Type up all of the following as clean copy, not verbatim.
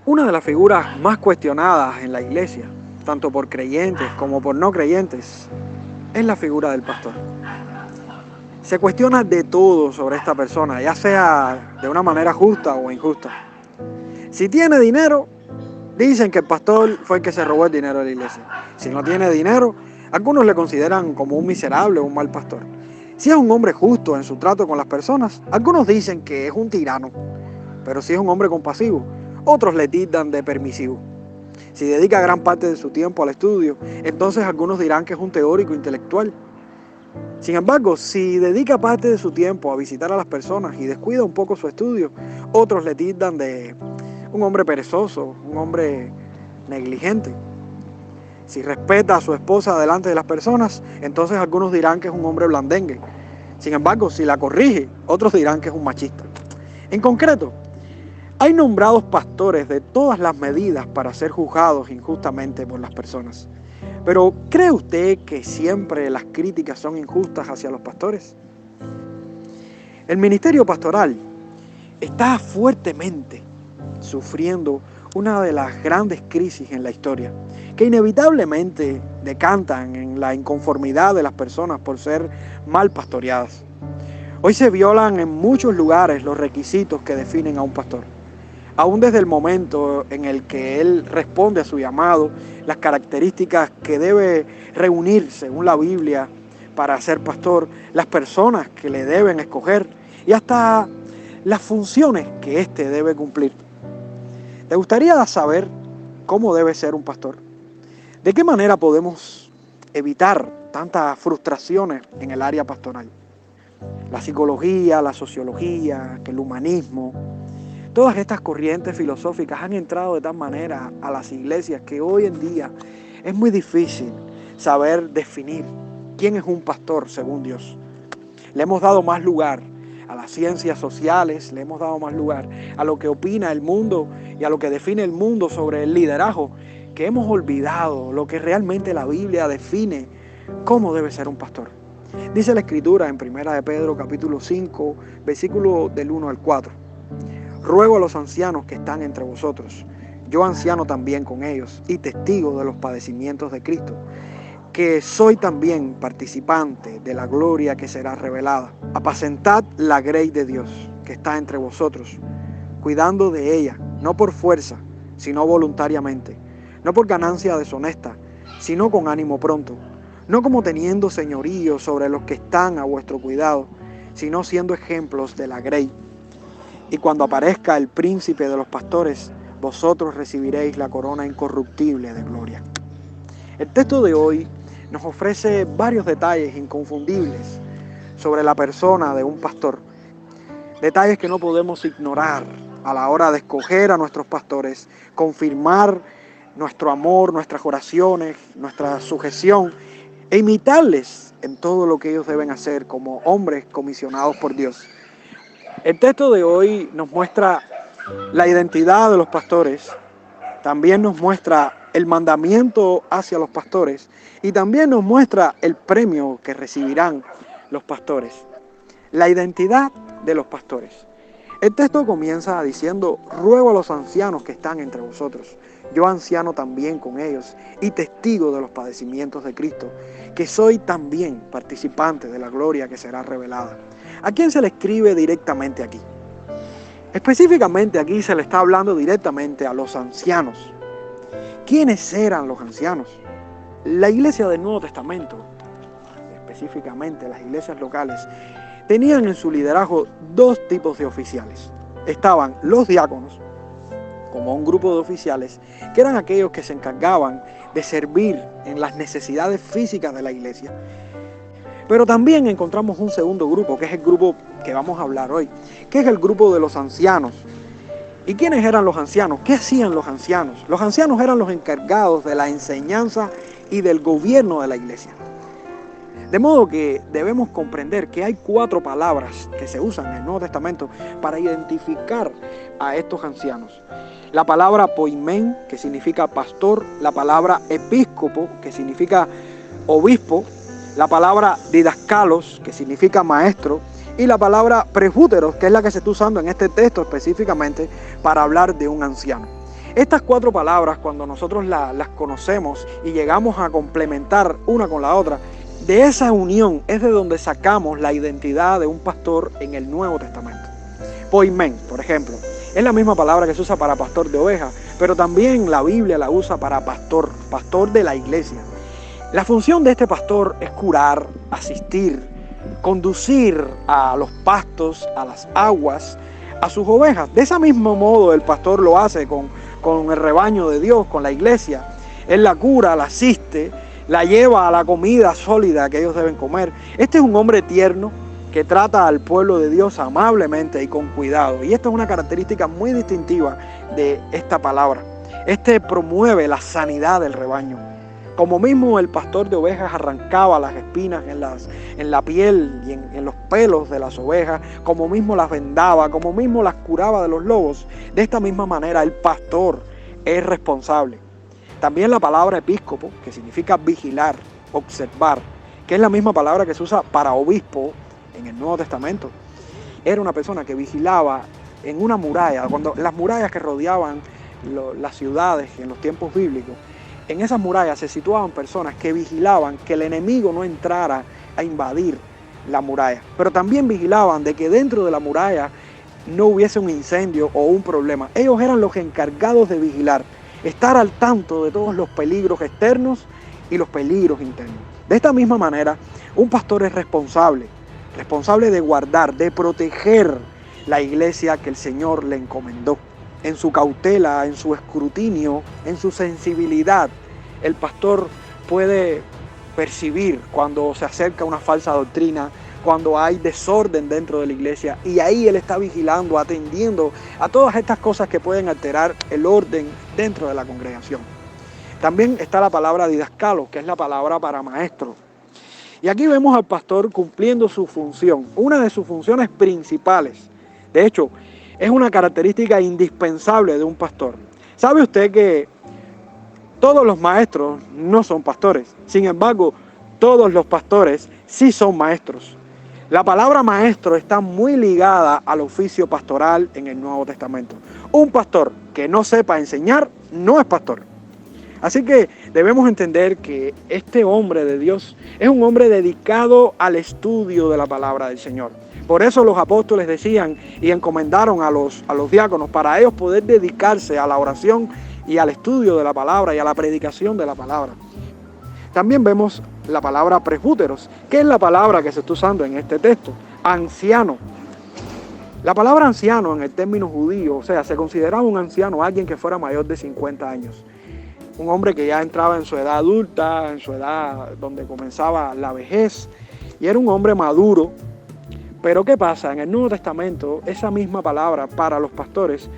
Una de las figuras más cuestionadas en la iglesia, tanto por creyentes como por no creyentes, es la figura del pastor. Se cuestiona de todo sobre esta persona, ya sea de una manera justa o injusta. Si tiene dinero, dicen que el pastor fue el que se robó el dinero de la iglesia. Si no tiene dinero, algunos le consideran como un miserable o un mal pastor. Si es un hombre justo en su trato con las personas, algunos dicen que es un tirano. Pero si es un hombre compasivo, otros le tildan de permisivo. Si dedica gran parte de su tiempo al estudio, entonces algunos dirán que es un teórico intelectual. Sin embargo, si dedica parte de su tiempo a visitar a las personas y descuida un poco su estudio, otros le tildan de un hombre perezoso, un hombre negligente. Si respeta a su esposa delante de las personas, entonces algunos dirán que es un hombre blandengue. Sin embargo, si la corrige, otros dirán que es un machista. En concreto, hay nombrados pastores de todas las medidas para ser juzgados injustamente por las personas. Pero, ¿cree usted que siempre las críticas son injustas hacia los pastores? El ministerio pastoral está fuertemente sufriendo una de las grandes crisis en la historia, que inevitablemente decantan en la inconformidad de las personas por ser mal pastoreadas. Hoy se violan en muchos lugares los requisitos que definen a un pastor. Aún desde el momento en el que él responde a su llamado, las características que debe reunir según la Biblia para ser pastor, las personas que le deben escoger y hasta las funciones que éste debe cumplir. ¿Te gustaría saber cómo debe ser un pastor? ¿De qué manera podemos evitar tantas frustraciones en el área pastoral? La psicología, la sociología, el humanismo, todas estas corrientes filosóficas han entrado de tal manera a las iglesias que hoy en día es muy difícil saber definir quién es un pastor según Dios. Le hemos dado más lugar a las ciencias sociales, le hemos dado más lugar a lo que opina el mundo y a lo que define el mundo sobre el liderazgo, que hemos olvidado lo que realmente la Biblia define cómo debe ser un pastor. Dice la Escritura en 1 de Pedro capítulo 5, versículo del 1 al 4. Ruego a los ancianos que están entre vosotros, yo anciano también con ellos y testigo de los padecimientos de Cristo, que soy también participante de la gloria que será revelada. Apacentad la grey de Dios que está entre vosotros, cuidando de ella, no por fuerza, sino voluntariamente, no por ganancia deshonesta, sino con ánimo pronto, no como teniendo señorío sobre los que están a vuestro cuidado, sino siendo ejemplos de la grey. Y cuando aparezca el príncipe de los pastores, vosotros recibiréis la corona incorruptible de gloria. El texto de hoy nos ofrece varios detalles inconfundibles sobre la persona de un pastor. Detalles que no podemos ignorar a la hora de escoger a nuestros pastores, confirmar nuestro amor, nuestras oraciones, nuestra sujeción e imitarles en todo lo que ellos deben hacer como hombres comisionados por Dios. El texto de hoy nos muestra la identidad de los pastores, también nos muestra el mandamiento hacia los pastores y también nos muestra el premio que recibirán los pastores. La identidad de los pastores. El texto comienza diciendo, ruego a los ancianos que están entre vosotros, yo anciano también con ellos y testigo de los padecimientos de Cristo, que soy también participante de la gloria que será revelada. ¿A quién se le escribe directamente aquí? Específicamente aquí se le está hablando directamente a los ancianos. ¿Quiénes eran los ancianos? La iglesia del Nuevo Testamento, específicamente las iglesias locales, tenían en su liderazgo dos tipos de oficiales. Estaban los diáconos, como un grupo de oficiales, que eran aquellos que se encargaban de servir en las necesidades físicas de la iglesia. Pero también encontramos un segundo grupo, que es el grupo que vamos a hablar hoy, que es el grupo de los ancianos. ¿Y quiénes eran los ancianos? ¿Qué hacían los ancianos? Los ancianos eran los encargados de la enseñanza y del gobierno de la iglesia. De modo que debemos comprender que hay 4 palabras que se usan en el Nuevo Testamento para identificar a estos ancianos. La palabra poimén, que significa pastor, la palabra episcopo, que significa obispo, la palabra didascalos, que significa maestro, y la palabra presbúteros, que es la que se está usando en este texto específicamente para hablar de un anciano. Estas 4 palabras, cuando nosotros las conocemos y llegamos a complementar una con la otra, de esa unión es de donde sacamos la identidad de un pastor en el Nuevo Testamento. Poimen, por ejemplo, es la misma palabra que se usa para pastor de ovejas, pero también la Biblia la usa para pastor de la iglesia. La función de este pastor es curar, asistir, conducir a los pastos, a las aguas, a sus ovejas. De ese mismo modo el pastor lo hace con el rebaño de Dios, con la iglesia. Él la cura, la asiste, la lleva a la comida sólida que ellos deben comer. Este es un hombre tierno que trata al pueblo de Dios amablemente y con cuidado. Y esta es una característica muy distintiva de esta palabra. Este promueve la sanidad del rebaño. Como mismo el pastor de ovejas arrancaba las espinas en la piel y en los pelos de las ovejas, como mismo las vendaba, como mismo las curaba de los lobos, de esta misma manera el pastor es responsable. También la palabra episcopo, que significa vigilar, observar, que es la misma palabra que se usa para obispo en el Nuevo Testamento, era una persona que vigilaba en una muralla, cuando las murallas que rodeaban las ciudades en los tiempos bíblicos. En esas murallas se situaban personas que vigilaban que el enemigo no entrara a invadir la muralla, pero también vigilaban de que dentro de la muralla no hubiese un incendio o un problema. Ellos eran los encargados de vigilar, estar al tanto de todos los peligros externos y los peligros internos. De esta misma manera, un pastor es responsable de guardar, de proteger la iglesia que el Señor le encomendó. En su cautela, en su escrutinio, en su sensibilidad, el pastor puede percibir cuando se acerca una falsa doctrina, cuando hay desorden dentro de la iglesia, y ahí él está vigilando, atendiendo a todas estas cosas que pueden alterar el orden dentro de la congregación. También está la palabra didascalo, que es la palabra para maestro. Y aquí vemos al pastor cumpliendo su función, una de sus funciones principales. De hecho, es una característica indispensable de un pastor. ¿Sabe usted que todos los maestros no son pastores? Sin embargo, todos los pastores sí son maestros. La palabra maestro está muy ligada al oficio pastoral en el Nuevo Testamento. Un pastor que no sepa enseñar no es pastor. Así que debemos entender que este hombre de Dios es un hombre dedicado al estudio de la palabra del Señor. Por eso los apóstoles decían y encomendaron a los diáconos para ellos poder dedicarse a la oración y al estudio de la palabra y a la predicación de la palabra. También vemos la palabra presbúteros, que es la palabra que se está usando en este texto, anciano. La palabra anciano en el término judío, o sea, se consideraba un anciano alguien que fuera mayor de 50 años. Un hombre que ya entraba en su edad adulta, en su edad donde comenzaba la vejez, y era un hombre maduro. Pero ¿qué pasa? En el Nuevo Testamento, esa misma palabra para los pastores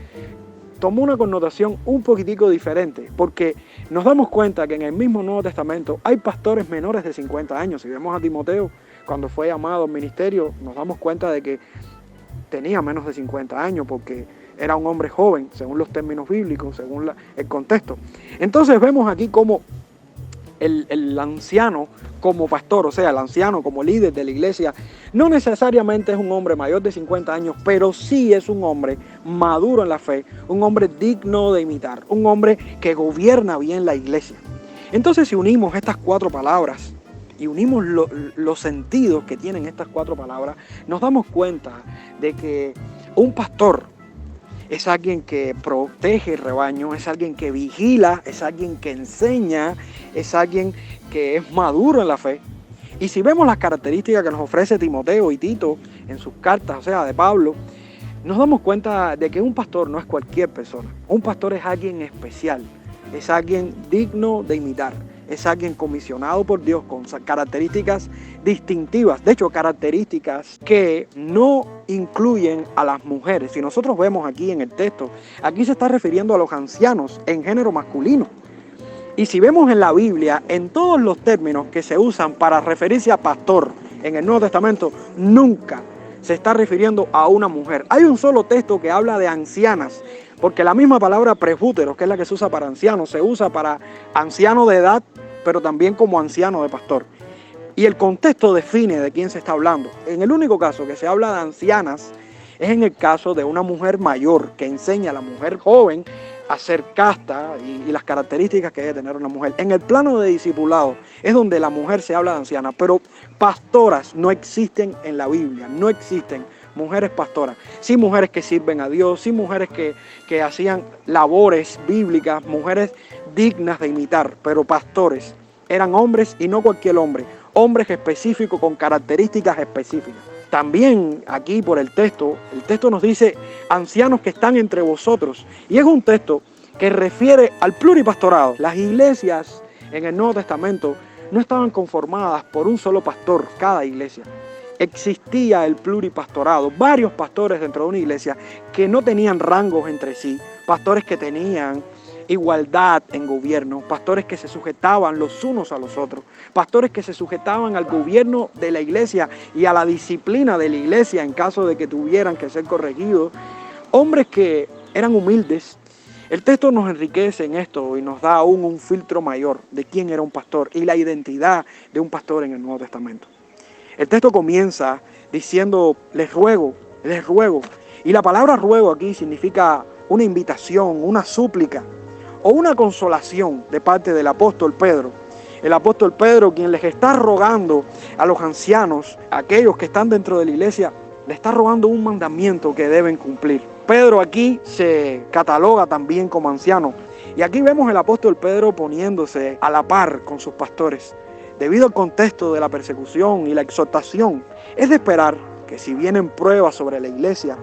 tomó una connotación un poquitico diferente, porque nos damos cuenta que en el mismo Nuevo Testamento hay pastores menores de 50 años. Si vemos a Timoteo, cuando fue llamado al ministerio, nos damos cuenta de que tenía menos de 50 años, porque era un hombre joven, según los términos bíblicos, según el contexto. Entonces vemos aquí cómo el anciano como pastor, o sea, el anciano como líder de la iglesia, no necesariamente es un hombre mayor de 50 años, pero sí es un hombre maduro en la fe, un hombre digno de imitar, un hombre que gobierna bien la iglesia. Entonces, si unimos estas 4 palabras y unimos los sentidos que tienen estas 4 palabras, nos damos cuenta de que un pastor es alguien que protege el rebaño, es alguien que vigila, es alguien que enseña, es alguien que es maduro en la fe. Y si vemos las características que nos ofrece Timoteo y Tito en sus cartas, o sea, de Pablo, nos damos cuenta de que un pastor no es cualquier persona. Un pastor es alguien especial, es alguien digno de imitar, es alguien comisionado por Dios con características distintivas, de hecho características que no incluyen a las mujeres. Si nosotros vemos aquí en el texto, aquí se está refiriendo a los ancianos en género masculino. Y si vemos en la Biblia, en todos los términos que se usan para referirse a pastor en el Nuevo Testamento, nunca se está refiriendo a una mujer. Hay un solo texto que habla de ancianas, porque la misma palabra presbúteros, que es la que se usa para ancianos, se usa para anciano de edad, pero también como anciano de pastor. Y el contexto define de quién se está hablando. En el único caso que se habla de ancianas es en el caso de una mujer mayor que enseña a la mujer joven a ser casta y las características que debe tener una mujer. En el plano de discipulado es donde la mujer se habla de anciana, pero pastoras no existen en la Biblia, no existen mujeres pastoras. Sí, mujeres que sirven a Dios, sí, mujeres que hacían labores bíblicas, mujeres dignas de imitar, pero pastores eran hombres y no cualquier hombre, hombres específicos con características específicas. También aquí por el texto nos dice ancianos que están entre vosotros. Y es un texto que refiere al pluripastorado. Las iglesias en el Nuevo Testamento no estaban conformadas por un solo pastor, cada iglesia. Existía el pluripastorado, varios pastores dentro de una iglesia que no tenían rangos entre sí, pastores que tenían igualdad en gobierno, pastores que se sujetaban los unos a los otros, pastores que se sujetaban al gobierno de la iglesia y a la disciplina de la iglesia en caso de que tuvieran que ser corregidos, hombres que eran humildes. El texto nos enriquece en esto y nos da aún un filtro mayor de quién era un pastor y la identidad de un pastor en el Nuevo Testamento. El texto comienza diciendo, les ruego, y la palabra ruego aquí significa una invitación, una súplica, o una consolación de parte del apóstol Pedro. El apóstol Pedro, quien les está rogando a los ancianos, a aquellos que están dentro de la iglesia, le está rogando un mandamiento que deben cumplir. Pedro aquí se cataloga también como anciano. Y aquí vemos el apóstol Pedro poniéndose a la par con sus pastores. Debido al contexto de la persecución y la exhortación, es de esperar que si vienen pruebas sobre la iglesia,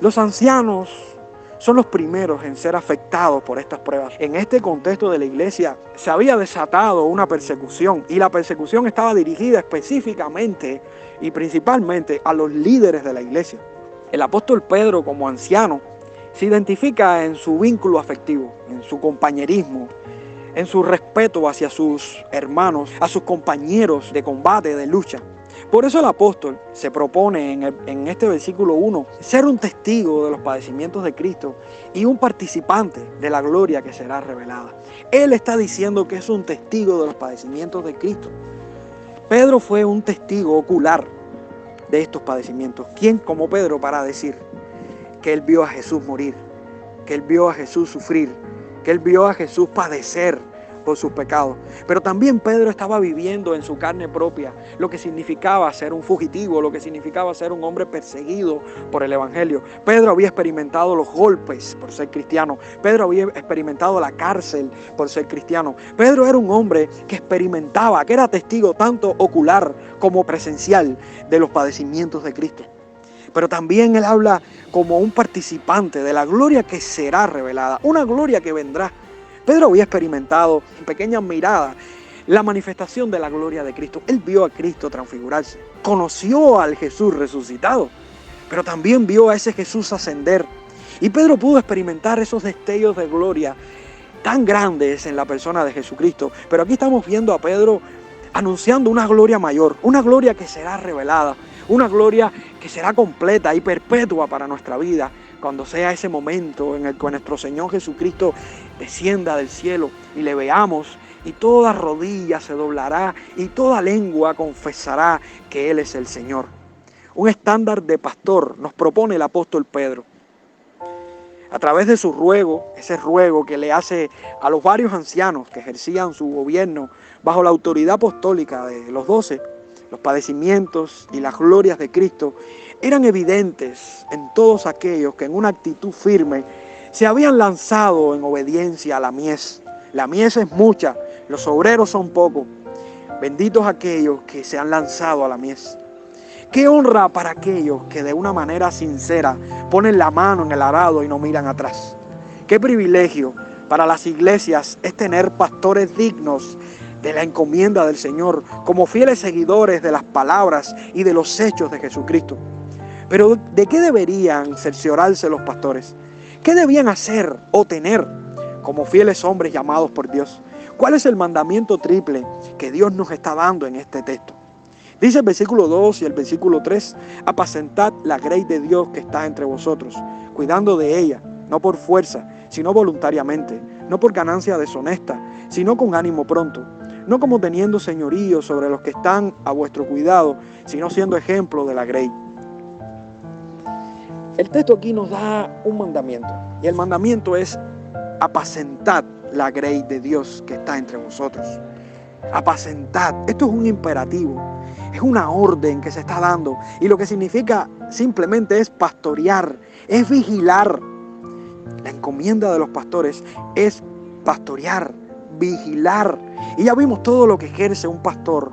los ancianos son los primeros en ser afectados por estas pruebas. En este contexto de la iglesia se había desatado una persecución y la persecución estaba dirigida específicamente y principalmente a los líderes de la iglesia. El apóstol Pedro, como anciano, se identifica en su vínculo afectivo, en su compañerismo, en su respeto hacia sus hermanos, a sus compañeros de combate, de lucha. Por eso el apóstol se propone en este versículo 1 ser un testigo de los padecimientos de Cristo y un participante de la gloria que será revelada. Él está diciendo que es un testigo de los padecimientos de Cristo. Pedro fue un testigo ocular de estos padecimientos. ¿Quién como Pedro para decir que él vio a Jesús morir, que él vio a Jesús sufrir, que él vio a Jesús padecer por sus pecados? Pero también Pedro estaba viviendo en su carne propia lo que significaba ser un fugitivo, lo que significaba ser un hombre perseguido por el evangelio. Pedro había experimentado los golpes por ser cristiano. Pedro había experimentado la cárcel por ser cristiano. Pedro era un hombre que experimentaba, que era testigo tanto ocular como presencial de los padecimientos de Cristo. Pero también él habla como un participante de la gloria que será revelada, una gloria que vendrá. Pedro había experimentado en pequeñas miradas la manifestación de la gloria de Cristo. Él vio a Cristo transfigurarse, conoció al Jesús resucitado, pero también vio a ese Jesús ascender. Y Pedro pudo experimentar esos destellos de gloria tan grandes en la persona de Jesucristo. Pero aquí estamos viendo a Pedro anunciando una gloria mayor, una gloria que será revelada, una gloria que será completa y perpetua para nuestra vida, cuando sea ese momento en el que nuestro Señor Jesucristo descienda del cielo y le veamos y toda rodilla se doblará y toda lengua confesará que Él es el Señor. Un estándar de pastor nos propone el apóstol Pedro. A través de su ruego, ese ruego que le hace a los varios ancianos que ejercían su gobierno bajo la autoridad apostólica de los 12, los padecimientos y las glorias de Cristo eran evidentes en todos aquellos que en una actitud firme se habían lanzado en obediencia a la mies. La mies es mucha, los obreros son pocos. Benditos aquellos que se han lanzado a la mies. Qué honra para aquellos que de una manera sincera ponen la mano en el arado y no miran atrás. Qué privilegio para las iglesias es tener pastores dignos de la encomienda del Señor, como fieles seguidores de las palabras y de los hechos de Jesucristo. Pero ¿de qué deberían cerciorarse los pastores? ¿Qué debían hacer o tener como fieles hombres llamados por Dios? ¿Cuál es el mandamiento triple que Dios nos está dando en este texto? Dice el versículo 2 y el versículo 3, apacentad la grey de Dios que está entre vosotros, cuidando de ella, no por fuerza, sino voluntariamente, no por ganancia deshonesta, sino con ánimo pronto, no como teniendo señorío sobre los que están a vuestro cuidado, sino siendo ejemplo de la grey. El texto aquí nos da un mandamiento, y el mandamiento es apacentad la grey de Dios que está entre vosotros. Apacentad, esto es un imperativo, es una orden que se está dando, y lo que significa simplemente es pastorear, es vigilar. La encomienda de los pastores es pastorear, vigilar. Y ya vimos todo lo que ejerce un pastor,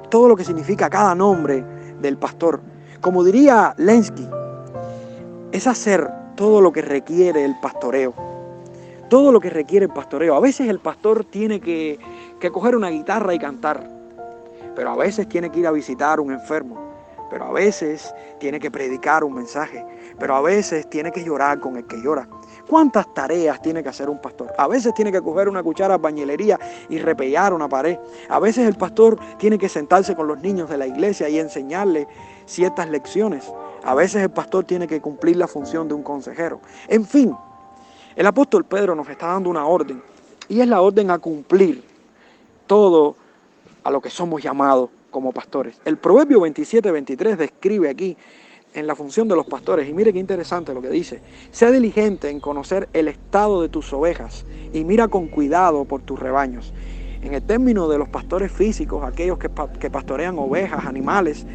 todo lo que significa cada nombre del pastor. Como diría Lenski, es hacer todo lo que requiere el pastoreo. Todo lo que requiere el pastoreo. A veces el pastor tiene que coger una guitarra y cantar, pero a veces tiene que ir a visitar a un enfermo, pero a veces tiene que predicar un mensaje, pero a veces tiene que llorar con el que llora. ¿Cuántas tareas tiene que hacer un pastor? A veces tiene que coger una cuchara de pañilería y repellar una pared. A veces el pastor tiene que sentarse con los niños de la iglesia y enseñarles ciertas lecciones. A veces el pastor tiene que cumplir la función de un consejero. En fin, el apóstol Pedro nos está dando una orden, y es la orden a cumplir todo a lo que somos llamados como pastores. El Proverbio 27-23 describe aquí en la función de los pastores, y mire qué interesante lo que dice: sé diligente en conocer el estado de tus ovejas y mira con cuidado por tus rebaños. En el término de los pastores físicos, aquellos que pastorean ovejas, animales,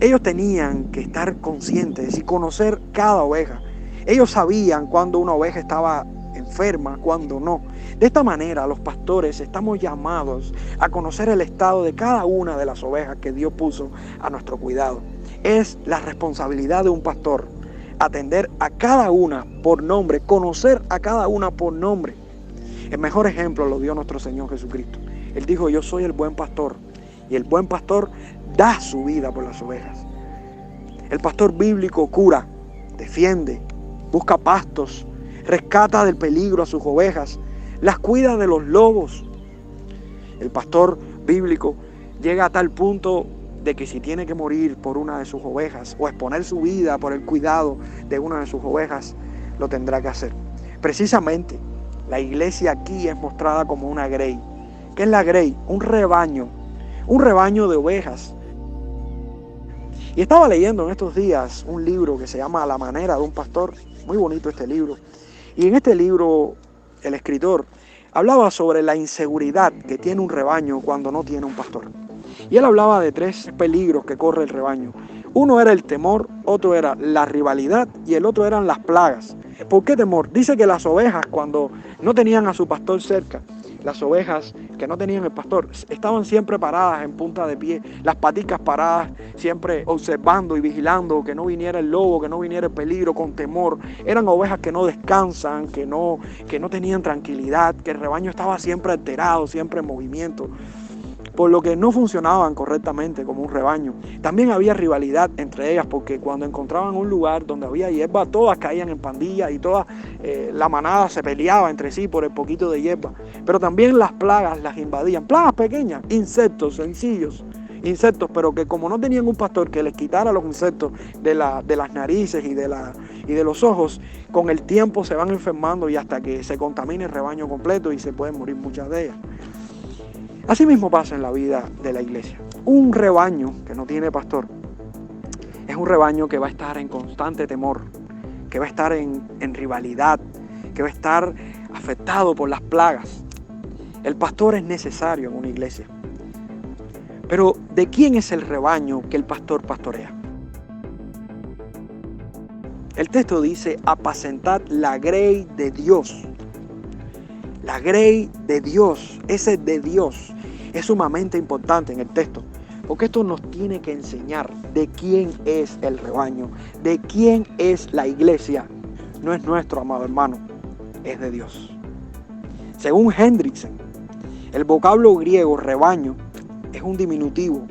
ellos tenían que estar conscientes y conocer cada oveja. Ellos sabían cuando una oveja estaba enferma, cuando no. De esta manera, los pastores estamos llamados a conocer el estado de cada una de las ovejas que Dios puso a nuestro cuidado. Es la responsabilidad de un pastor atender a cada una por nombre, conocer a cada una por nombre. El mejor ejemplo lo dio nuestro Señor Jesucristo. Él dijo: yo soy el buen pastor, y el buen pastor da su vida por las ovejas. El pastor bíblico cura, defiende, busca pastos, rescata del peligro a sus ovejas, las cuida de los lobos. El pastor bíblico llega a tal punto de que si tiene que morir por una de sus ovejas o exponer su vida por el cuidado de una de sus ovejas, lo tendrá que hacer. Precisamente, la iglesia aquí es mostrada como una grey. ¿Qué es la grey? Un rebaño de ovejas. Y estaba leyendo en estos días un libro que se llama La manera de un pastor. Muy bonito este libro. Y en este libro el escritor hablaba sobre la inseguridad que tiene un rebaño cuando no tiene un pastor. Y él hablaba de 3 peligros que corre el rebaño. Uno era el temor, otro era la rivalidad y el otro eran las plagas. ¿Por qué temor? Dice que las ovejas, cuando no tenían a su pastor cerca, las ovejas que no tenían el pastor estaban siempre paradas en punta de pie, las paticas paradas, siempre observando y vigilando que no viniera el lobo, que no viniera el peligro, con temor. Eran ovejas que no descansan, que no tenían tranquilidad, que el rebaño estaba siempre alterado, siempre en movimiento, por lo que no funcionaban correctamente como un rebaño. También había rivalidad entre ellas, porque cuando encontraban un lugar donde había hierba, todas caían en pandillas y toda la manada se peleaba entre sí por el poquito de hierba. Pero también las plagas las invadían, plagas pequeñas, insectos sencillos, insectos, pero que como no tenían un pastor que les quitara los insectos de las narices y de los ojos, con el tiempo se van enfermando y hasta que se contamine el rebaño completo y se pueden morir muchas de ellas. Así mismo pasa en la vida de la iglesia. Un rebaño que no tiene pastor es un rebaño que va a estar en constante temor, que va a estar en rivalidad, que va a estar afectado por las plagas. El pastor es necesario en una iglesia. Pero ¿de quién es el rebaño que el pastor pastorea? El texto dice: apacentad la grey de Dios. La grey de Dios, ese de Dios, es sumamente importante en el texto, porque esto nos tiene que enseñar de quién es el rebaño, de quién es la iglesia. No es nuestro, amado hermano, es de Dios. Según Hendrickson, el vocablo griego rebaño es un diminutivo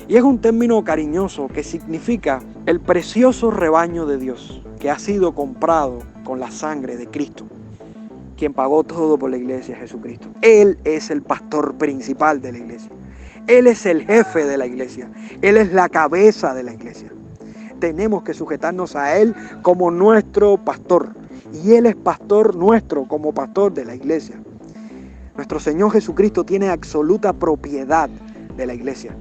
y es un término cariñoso que significa el precioso rebaño de Dios que ha sido comprado con la sangre de Cristo, quien pagó todo por la iglesia, Jesucristo. Él es el pastor principal de la iglesia. Él es el jefe de la iglesia. Él es la cabeza de la iglesia. Tenemos que sujetarnos a Él como nuestro pastor. Y Él es pastor nuestro como pastor de la iglesia. Nuestro Señor Jesucristo tiene absoluta propiedad de la iglesia.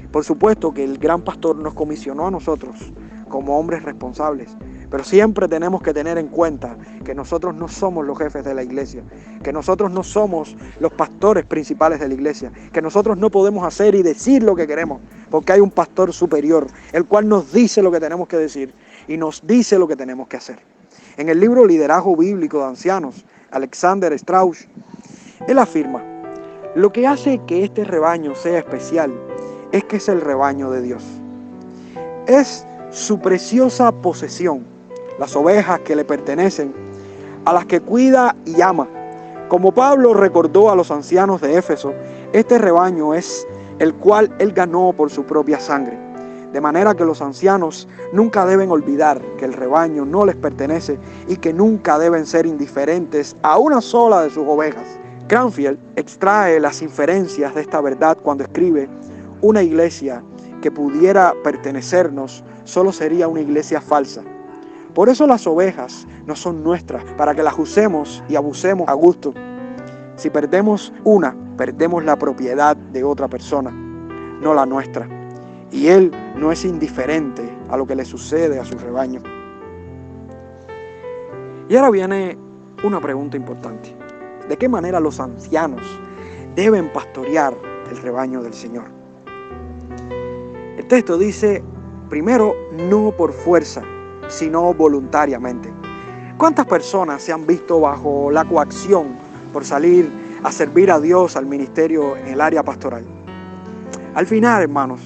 Por supuesto que el gran pastor nos comisionó a nosotros como hombres responsables, Pero siempre tenemos que tener en cuenta que nosotros no somos los jefes de la iglesia, que nosotros no somos los pastores principales de la iglesia, que nosotros no podemos hacer y decir lo que queremos, porque hay un pastor superior, el cual nos dice lo que tenemos que decir y nos dice lo que tenemos que hacer. En el libro Liderazgo Bíblico de Ancianos, Alexander Strauss, él afirma: lo que hace que este rebaño sea especial es que es el rebaño de Dios. Es su preciosa posesión, las ovejas que le pertenecen, a las que cuida y ama. Como Pablo recordó a los ancianos de Éfeso, este rebaño es el cual él ganó por su propia sangre. De manera que los ancianos nunca deben olvidar que el rebaño no les pertenece y que nunca deben ser indiferentes a una sola de sus ovejas. Cranfield extrae las inferencias de esta verdad cuando escribe: una iglesia que pudiera pertenecernos solo sería una iglesia falsa. Por eso las ovejas no son nuestras, para que las usemos y abusemos a gusto. Si perdemos una, perdemos la propiedad de otra persona, no la nuestra. Y Él no es indiferente a lo que le sucede a su rebaño. Y ahora viene una pregunta importante: ¿de qué manera los ancianos deben pastorear el rebaño del Señor? El texto dice: primero, no por fuerza, sino voluntariamente. ¿Cuántas personas se han visto bajo la coacción por salir a servir a Dios al ministerio en el área pastoral? Al final, hermanos,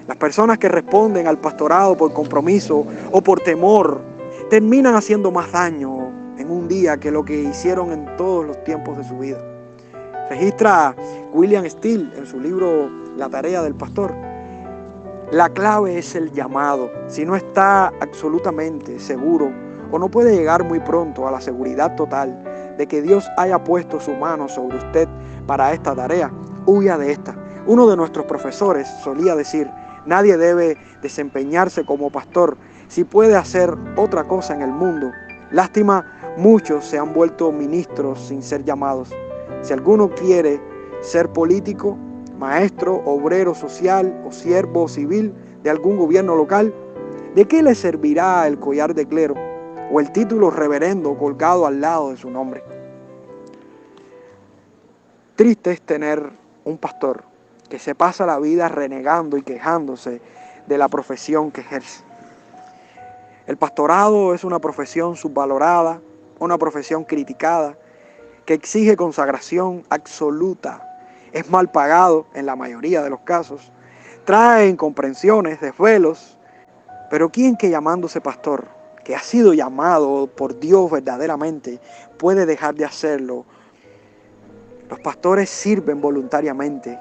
las personas que responden al pastorado por compromiso o por temor terminan haciendo más daño en un día que lo que hicieron en todos los tiempos de su vida. Registra William Steele en su libro La tarea del pastor: la clave es el llamado. Si no está absolutamente seguro o no puede llegar muy pronto a la seguridad total de que Dios haya puesto su mano sobre usted para esta tarea, huya de esta. Uno de nuestros profesores solía decir: nadie debe desempeñarse como pastor si puede hacer otra cosa en el mundo. Lástima, muchos se han vuelto ministros sin ser llamados. Si alguno quiere ser político, maestro, obrero social o siervo civil de algún gobierno local, ¿de qué le servirá el collar de clero o el título reverendo colgado al lado de su nombre? Triste es tener un pastor que se pasa la vida renegando y quejándose de la profesión que ejerce. El pastorado es una profesión subvalorada, una profesión criticada, que exige consagración absoluta. Es mal pagado en la mayoría de los casos, trae incomprensiones, desvelos. Pero ¿quién que llamándose pastor, que ha sido llamado por Dios verdaderamente, puede dejar de hacerlo? Los pastores sirven voluntariamente.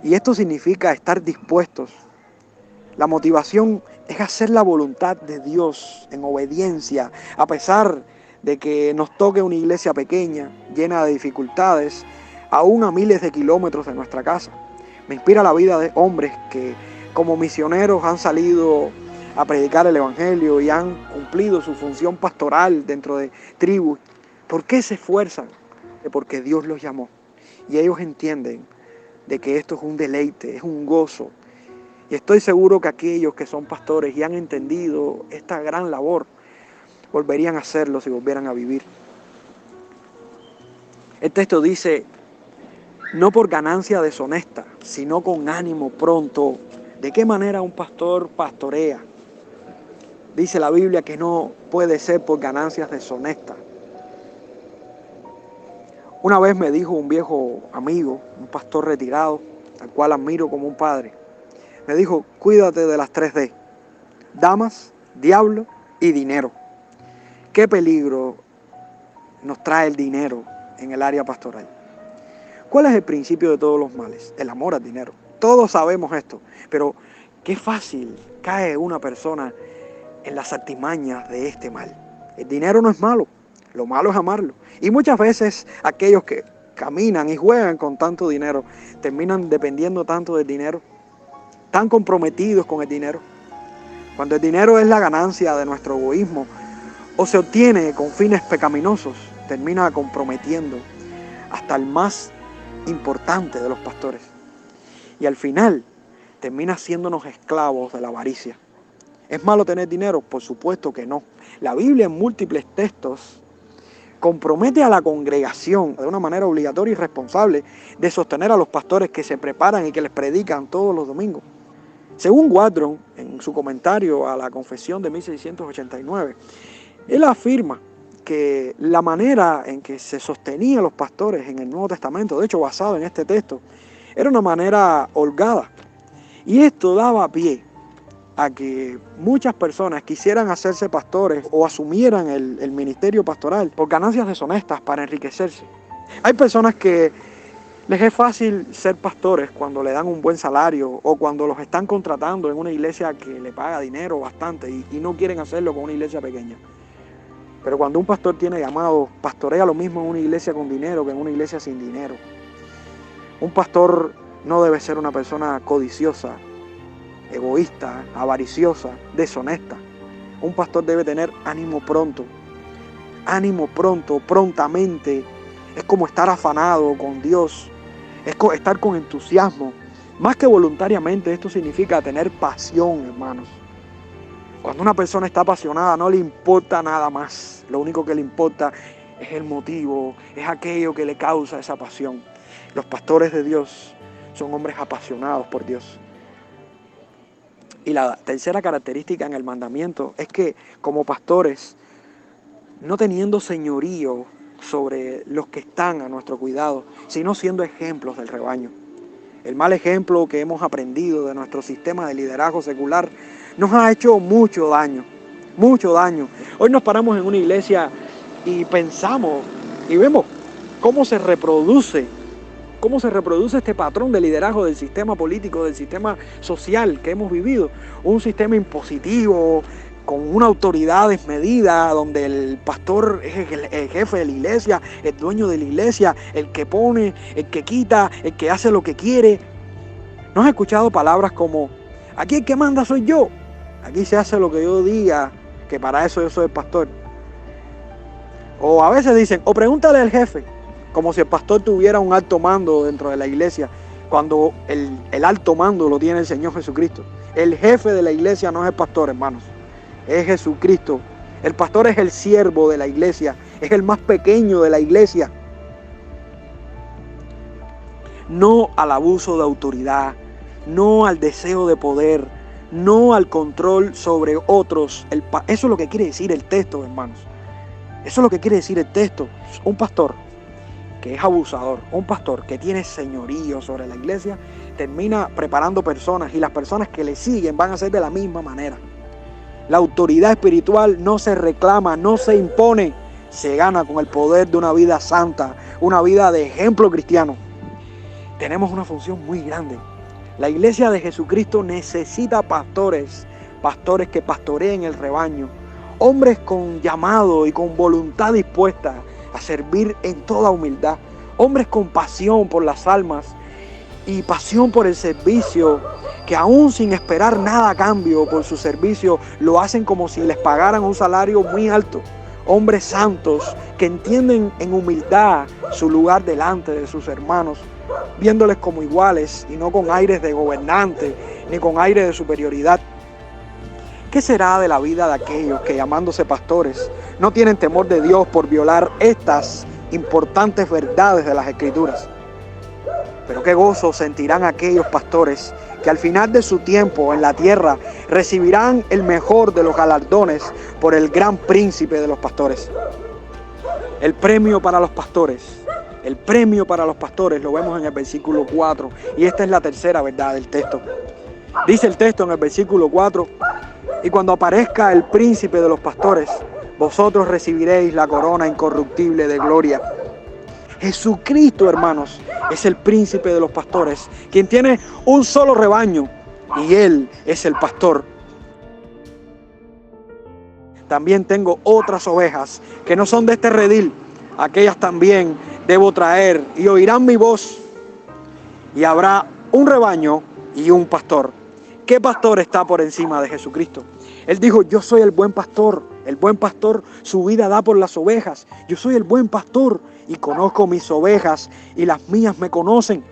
Y esto significa estar dispuestos. La motivación es hacer la voluntad de Dios en obediencia, a pesar de que nos toque una iglesia pequeña, llena de dificultades, aún a miles de kilómetros de nuestra casa. Me inspira la vida de hombres que como misioneros han salido a predicar el evangelio y han cumplido su función pastoral dentro de tribus. ¿Por qué se esfuerzan? Porque Dios los llamó. Y ellos entienden de que esto es un deleite, es un gozo. Y estoy seguro que aquellos que son pastores y han entendido esta gran labor, volverían a hacerlo si volvieran a vivir. El texto dice: no por ganancia deshonesta, sino con ánimo pronto. ¿De qué manera un pastor pastorea? Dice la Biblia que no puede ser por ganancias deshonestas. Una vez me dijo un viejo amigo, un pastor retirado, al cual admiro como un padre, me dijo: cuídate de las 3D, damas, diablo y dinero. ¿Qué peligro nos trae el dinero en el área pastoral? ¿Cuál es el principio de todos los males? El amor al dinero. Todos sabemos esto, pero qué fácil cae una persona en las artimañas de este mal. El dinero no es malo, lo malo es amarlo. Y muchas veces aquellos que caminan y juegan con tanto dinero terminan dependiendo tanto del dinero, tan comprometidos con el dinero. Cuando el dinero es la ganancia de nuestro egoísmo o se obtiene con fines pecaminosos, termina comprometiendo hasta el más importante de los pastores. Y al final termina haciéndonos esclavos de la avaricia. ¿Es malo tener dinero? Por supuesto que no. La Biblia en múltiples textos compromete a la congregación de una manera obligatoria y responsable de sostener a los pastores que se preparan y que les predican todos los domingos. Según Wardron, en su comentario a la Confesión de 1689, él afirma que la manera en que se sostenían los pastores en el Nuevo Testamento, de hecho basado en este texto, era una manera holgada. Y esto daba pie a que muchas personas quisieran hacerse pastores o asumieran el ministerio pastoral por ganancias deshonestas para enriquecerse. Hay personas que les es fácil ser pastores cuando le dan un buen salario o cuando los están contratando en una iglesia que le paga dinero bastante y no quieren hacerlo con una iglesia pequeña. Pero cuando un pastor tiene llamado, pastorea lo mismo en una iglesia con dinero que en una iglesia sin dinero. Un pastor no debe ser una persona codiciosa, egoísta, avariciosa, deshonesta. Un pastor debe tener ánimo pronto, prontamente. Es como estar afanado con Dios, es estar con entusiasmo. Más que voluntariamente, esto significa tener pasión, hermanos. Cuando una persona está apasionada, no le importa nada más. Lo único que le importa es el motivo, es aquello que le causa esa pasión. Los pastores de Dios son hombres apasionados por Dios. Y la tercera característica en el mandamiento es que como pastores, no teniendo señorío sobre los que están a nuestro cuidado, sino siendo ejemplos del rebaño. El mal ejemplo que hemos aprendido de nuestro sistema de liderazgo secular nos ha hecho mucho daño. Hoy nos paramos en una iglesia y pensamos y vemos cómo se reproduce este patrón de liderazgo del sistema político, del sistema social que hemos vivido. Un sistema impositivo, con una autoridad desmedida, donde el pastor es el jefe de la iglesia, el dueño de la iglesia, el que pone, el que quita, el que hace lo que quiere. ¿No has escuchado palabras como, aquí el que manda soy yo? Aquí se hace lo que yo diga, que para eso yo soy el pastor. O a veces dicen, o pregúntale al jefe, como si el pastor tuviera un alto mando dentro de la iglesia, cuando el alto mando lo tiene el Señor Jesucristo. El jefe de la iglesia no es el pastor, hermanos, es Jesucristo. El pastor es el siervo de la iglesia, es el más pequeño de la iglesia. No al abuso de autoridad, no al deseo de poder, no al control sobre otros. Eso es lo que quiere decir el texto, hermanos. Eso es lo que quiere decir el texto. Un pastor que es abusador, un pastor que tiene señorío sobre la iglesia, termina preparando personas y las personas que le siguen van a ser de la misma manera. La autoridad espiritual no se reclama, no se impone, se gana con el poder de una vida santa, una vida de ejemplo cristiano. Tenemos una función muy grande. La iglesia de Jesucristo necesita pastores que pastoreen el rebaño, hombres con llamado y con voluntad dispuesta a servir en toda humildad, hombres con pasión por las almas y pasión por el servicio, que aún sin esperar nada a cambio por su servicio, lo hacen como si les pagaran un salario muy alto. Hombres santos que entienden en humildad su lugar delante de sus hermanos, viéndoles como iguales y no con aires de gobernante ni con aires de superioridad. ¿Qué será de la vida de aquellos que, llamándose pastores, no tienen temor de Dios por violar estas importantes verdades de las Escrituras? Pero qué gozo sentirán aquellos pastores que al final de su tiempo en la tierra recibirán el mejor de los galardones por el gran príncipe de los pastores. El premio para los pastores lo vemos en el versículo 4, y esta es la tercera verdad del texto. Dice el texto en el versículo 4, y cuando aparezca el príncipe de los pastores, vosotros recibiréis la corona incorruptible de gloria. Jesucristo, hermanos, es el príncipe de los pastores, quien tiene un solo rebaño, y Él es el pastor. También tengo otras ovejas que no son de este redil, aquellas también debo traer, y oirán mi voz, y habrá un rebaño y un pastor. ¿Qué pastor está por encima de Jesucristo? Él dijo, yo soy el buen pastor su vida da por las ovejas. Yo soy el buen pastor y conozco mis ovejas y las mías me conocen.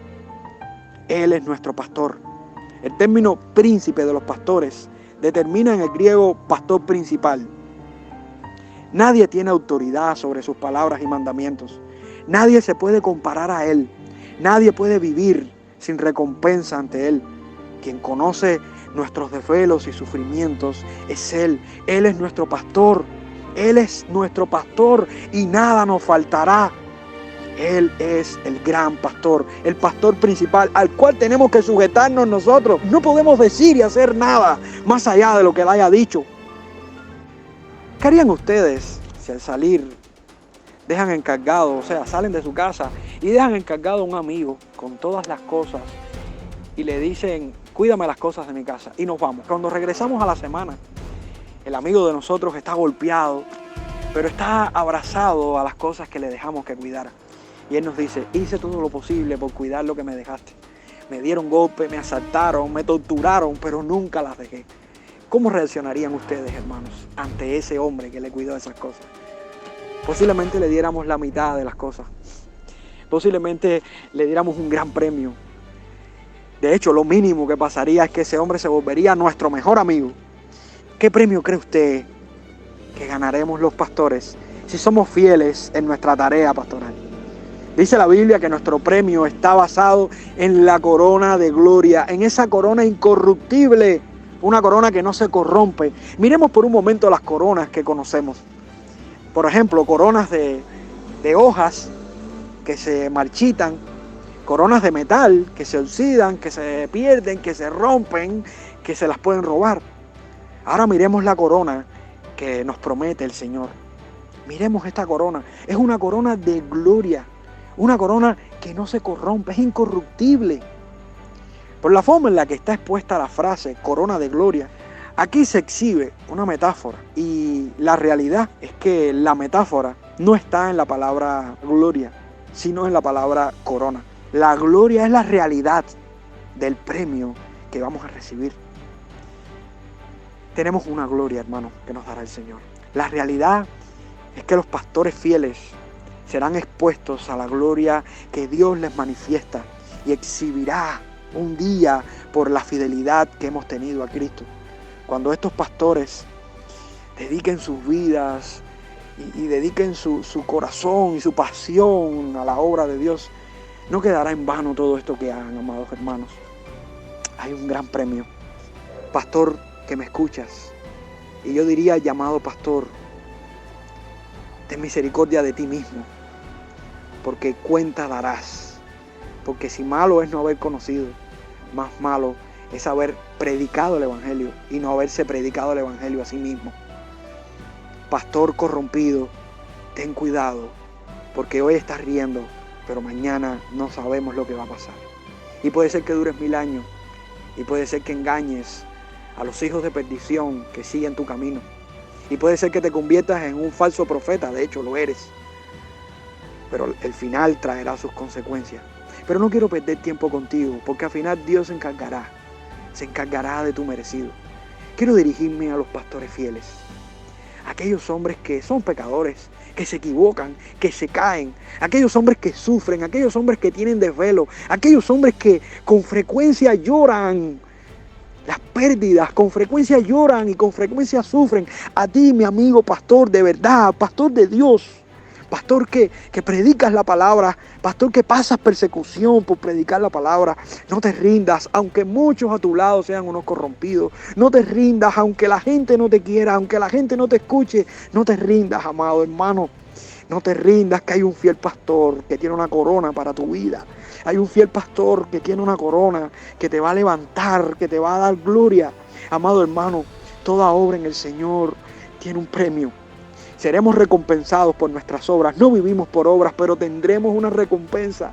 Él es nuestro pastor. El término príncipe de los pastores determina en el griego pastor principal. Nadie tiene autoridad sobre sus palabras y mandamientos. Nadie se puede comparar a Él. Nadie puede vivir sin recompensa ante Él. Quien conoce nuestros desvelos y sufrimientos es Él. Él es nuestro pastor. Él es nuestro pastor y nada nos faltará. Él es el gran pastor, el pastor principal al cual tenemos que sujetarnos nosotros. No podemos decir y hacer nada más allá de lo que Él haya dicho. ¿Qué harían ustedes si al salir dejan encargado, o sea, salen de su casa y dejan encargado a un amigo con todas las cosas y le dicen, cuídame las cosas de mi casa y nos vamos? Cuando regresamos a la semana, el amigo de nosotros está golpeado, pero está abrazado a las cosas que le dejamos que cuidara. Y él nos dice, hice todo lo posible por cuidar lo que me dejaste. Me dieron golpes, me asaltaron, me torturaron, pero nunca las dejé. ¿Cómo reaccionarían ustedes, hermanos, ante ese hombre que le cuidó esas cosas? Posiblemente le diéramos la mitad de las cosas. Posiblemente le diéramos un gran premio. De hecho, lo mínimo que pasaría es que ese hombre se volvería nuestro mejor amigo. ¿Qué premio cree usted que ganaremos los pastores si somos fieles en nuestra tarea pastoral? Dice la Biblia que nuestro premio está basado en la corona de gloria, en esa corona incorruptible, una corona que no se corrompe. Miremos por un momento las coronas que conocemos. Por ejemplo, coronas de hojas que se marchitan, coronas de metal que se oxidan, que se pierden, que se rompen, que se las pueden robar. Ahora miremos la corona que nos promete el Señor. Miremos esta corona. Es una corona de gloria. Una corona que no se corrompe, es incorruptible. Por la forma en la que está expuesta la frase corona de gloria, aquí se exhibe una metáfora. Y la realidad es que la metáfora no está en la palabra gloria, sino en la palabra corona. La gloria es la realidad del premio que vamos a recibir. Tenemos una gloria, hermano, que nos dará el Señor. La realidad es que los pastores fieles serán expuestos a la gloria que Dios les manifiesta y exhibirá un día por la fidelidad que hemos tenido a Cristo. Cuando estos pastores dediquen sus vidas y dediquen su corazón y su pasión a la obra de Dios, no quedará en vano todo esto que hagan, amados hermanos. Hay un gran premio. Pastor que me escuchas, y yo diría, llamado pastor, ten misericordia de ti mismo, porque cuenta darás. Porque si malo es no haber conocido, más malo es haber predicado el Evangelio y no haberse predicado el Evangelio a sí mismo. Pastor corrompido, ten cuidado, porque hoy estás riendo, pero mañana no sabemos lo que va a pasar. Y puede ser que dures 1000 años, y puede ser que engañes a los hijos de perdición que siguen tu camino. Y puede ser que te conviertas en un falso profeta, de hecho lo eres. Pero el final traerá sus consecuencias. Pero no quiero perder tiempo contigo, porque al final Dios se encargará de tu merecido. Quiero dirigirme a los pastores fieles, aquellos hombres que son pecadores, que se equivocan, que se caen, aquellos hombres que sufren, aquellos hombres que tienen desvelo, aquellos hombres que con frecuencia lloran las pérdidas, con frecuencia lloran y con frecuencia sufren. A ti, mi amigo pastor de verdad, pastor de Dios, pastor que predicas la palabra, pastor que pasas persecución por predicar la palabra, no te rindas, aunque muchos a tu lado sean unos corrompidos. No te rindas, aunque la gente no te quiera, aunque la gente no te escuche. No te rindas, amado hermano. No te rindas, que hay un fiel pastor que tiene una corona para tu vida. Hay un fiel pastor que tiene una corona que te va a levantar, que te va a dar gloria. Amado hermano, toda obra en el Señor tiene un premio. Seremos recompensados por nuestras obras. No vivimos por obras, pero tendremos una recompensa.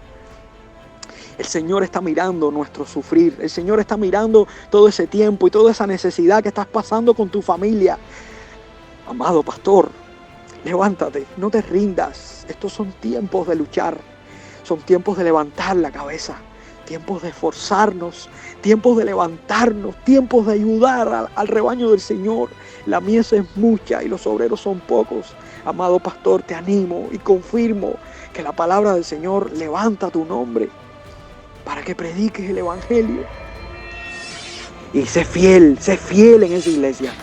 El Señor está mirando nuestro sufrir. El Señor está mirando todo ese tiempo y toda esa necesidad que estás pasando con tu familia. Amado pastor, levántate, no te rindas. Estos son tiempos de luchar. Son tiempos de levantar la cabeza. Tiempos de esforzarnos. Tiempos de levantarnos. Tiempos de ayudar al rebaño del Señor. La mies es mucha y los obreros son pocos. Amado pastor, te animo y confirmo que la palabra del Señor levanta tu nombre para que prediques el Evangelio. Y sé fiel en esa iglesia.